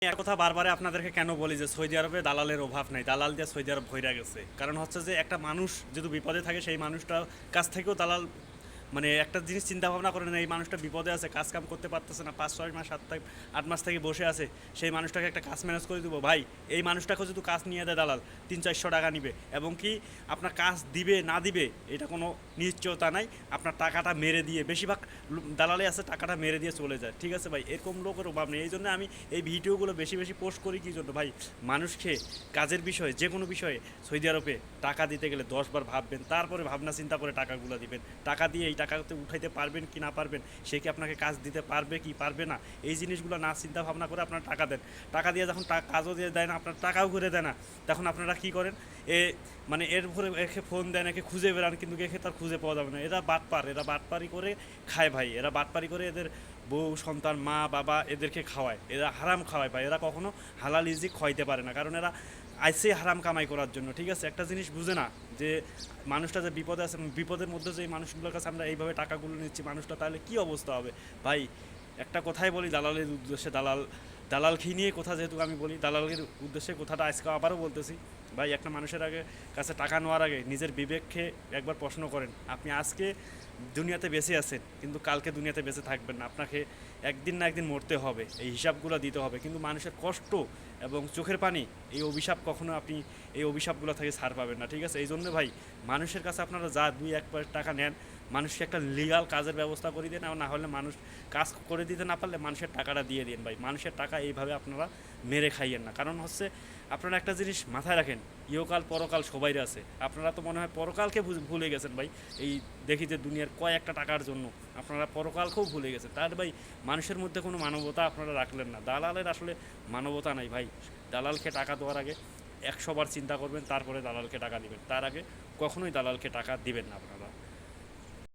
এক কথা বারবারে আপনাদেরকে কেন বলি যে সৌদি আরবে দালালের অভাব নাই, দালাল দিয়ে সৌদি আরব ভইরা গেছে। কারণ হচ্ছে যে একটা মানুষ যদি বিপদে থাকে সেই মানুষটার কাছ থেকেও দালাল মানে একটা জিনিস চিন্তা ভাবনা করে না, এই মানুষটা বিপদে আছে, কাজ কাম করতে পারতেছে না, 5-6 মাস 7-8 মাস থেকে বসে আছে, সেই মানুষটাকে একটা কাজ ম্যানেজ করে দিব ভাই। এই মানুষটাকে যদি কাজ নিয়ে দেয় দালাল 300-400 টাকা নিবে, এবং কি আপনার কাজ দিবে না দিবে এটা কোনো নিশ্চয়তা নাই। আপনার টাকাটা মেরে দিয়ে, বেশিরভাগ দালালে আছে টাকাটা মেরে দিয়ে চলে যায়। ঠিক আছে ভাই, এরকম লোকের অভাব নেই। এই জন্য আমি এই ভিডিওগুলো বেশি বেশি পোস্ট করি কী জন্য ভাই, মানুষকে কাজের বিষয়ে যে কোনো বিষয়ে সৌদি আরবে টাকা দিতে গেলে 10 বার ভাববেন, তারপরে ভাবনা চিন্তা করে টাকাগুলো দিবেন। টাকা দিয়ে এই টাকাতে উঠাইতে পারবেন কি না পারবেন, সে কি আপনাকে কাজ দিতে পারবে কি পারবে না, এই জিনিসগুলো না চিন্তা ভাবনা করে আপনারা টাকা দেন। টাকা দিয়ে যখন কাজও দিয়ে দেয় না, আপনার টাকাও ঘুরে দেয় না, তখন আপনারা কী করেন, এ মানে এর উপরে একে ফোন দেন, একে খুঁজে বেড়ান, কিন্তু একে তার খুঁজে পাওয়া যাবে না। এরা বাটপার, এরা বাটপারি করে খায় ভাই, এরা বাটপারি করে এদের বউ সন্তান মা বাবা এদেরকে খাওয়ায়, এরা হারাম খাওয়ায় ভাই। এরা কখনো হালাল রিজিক খাইতে পারে না, কারণ এরা আইসে হারাম কামাই করার জন্য। ঠিক আছে, একটা জিনিস বুঝে না যে মানুষটা যে বিপদে আছে, বিপদের মধ্যে যে এই মানুষগুলোর কাছে আমরা এইভাবে টাকাগুলো নিচ্ছি, মানুষটা তাহলে কি অবস্থা হবে ভাই। একটা কথাই বলি দালালের উদ্দেশ্যে, দালাল খেয়ে নিয়ে কথা যেহেতু আমি বলি, দালালের উদ্দেশ্যে কথাটা আজকে আবারও বলতেছি ভাই। একটা মানুষের কাছে টাকা নেওয়ার আগে নিজের বিবেককে একবার প্রশ্ন করেন। আপনি আজকে দুনিয়াতে বেঁচে আছেন, কিন্তু কালকে দুনিয়াতে বেঁচে থাকবেন না, আপনাকে একদিন না একদিন মরতে হবে, এই হিসাবগুলো দিতে হবে। কিন্তু মানুষের কষ্ট এবং চোখের পানি, এই অভিশাপ কখনো আপনি এই অভিশাপগুলো থেকে ছাড় পাবেন না। ঠিক আছে, এই জন্য ভাই মানুষের কাছে আপনারা যা 2-1 টাকা নেন, মানুষকে একটা লিগাল কাজের ব্যবস্থা করে দেন, না হলে মানুষ কাজ করে দিতে না পারলে মানুষের টাকাটা দিয়ে দিন ভাই। মানুষের টাকা এইভাবে আপনারা মেরে খাইয়েন না। কারণ হচ্ছে আপনারা একটা জিনিস মাথায় রাখেন, ইহকাল পরকাল সবাই আছে। আপনারা তো মনে হয় পরকালকে ভুলে গেছেন ভাই, এই দেখি যে দুনিয়ার কয়েকটা টাকার জন্য আপনারা পরকালকেও ভুলে গেছেন। তার ভাই মানুষের মধ্যে কোনো মানবতা আপনারা রাখলেন না। দালালের আসলে মানবতা নাই ভাই। দালালকে টাকা দেওয়ার আগে 100 বার চিন্তা করবেন, তারপরে দালালকে টাকা দিবেন। তার আগে কখনোই দালালকে টাকা দিবেন না আপনারা।